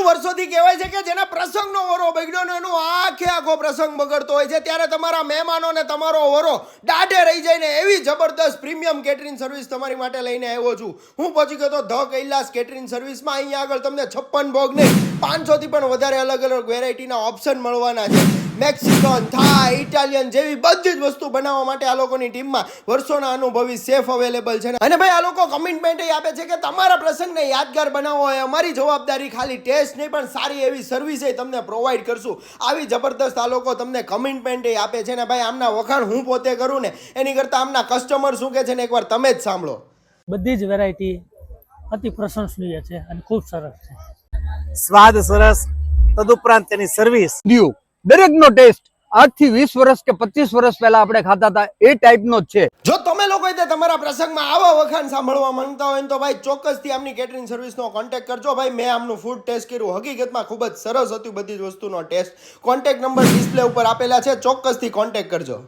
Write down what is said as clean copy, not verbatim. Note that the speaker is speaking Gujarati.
વર્ષોથી કહેવાય છે કે જેના પ્રસંગનો વરો બગડ્યો ને એનો આખો પ્રસંગ બગડતો હોય છે ત્યારે તમારા મહેમાનોને તમારો વરો દાઢે રહી જાય ને એવી જબરદસ્ત પ્રીમિયમ કેટરિંગ સર્વિસ તમારી માટે લઈને આવ્યો છું. હું પહોંચી ગયો તો ધ કૈલાસ કેટરિંગ સર્વિસમાં. અહીંયા આગળ તમને 56 ભોગ નહીં 500 થી પણ વધારે અલગ અલગ વેરાયટીના ઓપ્શન મળવાના છે. મેક્સિકન, થાઈ, ઇટાલિયન જેવી બધી જ વસ્તુ બનાવવા માટે આ લોકોની ટીમમાં વર્ષોના અનુભવી શેફ અવેલેબલ છે. અને ભાઈ આ લોકો કમિટમેન્ટ આપે છે કે તમારા પ્રસંગને યાદગાર બનાવવો હોય અમારી જવાબદારી, ખાલી ટેસ્ટ નહીં પણ સારી એવી સર્વિસ તમને પ્રોવાઈડ કરશું. આવી જબરદસ્ત આ લોકો તમને કમિટમેન્ટ આપે છે. ને ભાઈ આમના વખાણ હું પોતે કરું ને એની કરતાં આમના કસ્ટમર શું કહે છે ને એકવાર તમે જ સાંભળો. બધી જ વેરાયટી અતિ પ્રશંસનીય છે અને ખૂબ સરસ છે. સ્વાદ સરસ, તદુપરાંત તેની સર્વિસ દરેકનો ટેસ્ટ આજથી 20 વર્ષ કે 25 વર્ષ પહેલા આપણે ખાતા હતા એ ટાઈપનો જ છે. જો તમે લોકો તમારા પ્રસંગમાં આવા વખાણ સાંભળવા માંગતા હોય તો ભાઈ ચોક્કસથી આમની કેટરિંગ સર્વિસનો કોન્ટેક્ટ કરજો. ભાઈ મેં આમનું ફૂડ ટેસ્ટ કર્યું, હકીકતમાં ખૂબ જ સરસ હતું બધી જ વસ્તુનો ટેસ્ટ. કોન્ટેક્ટ નંબર ડિસ્પ્લે ઉપર આપેલા છે, ચોક્કસથી કોન્ટેક્ટ કરજો.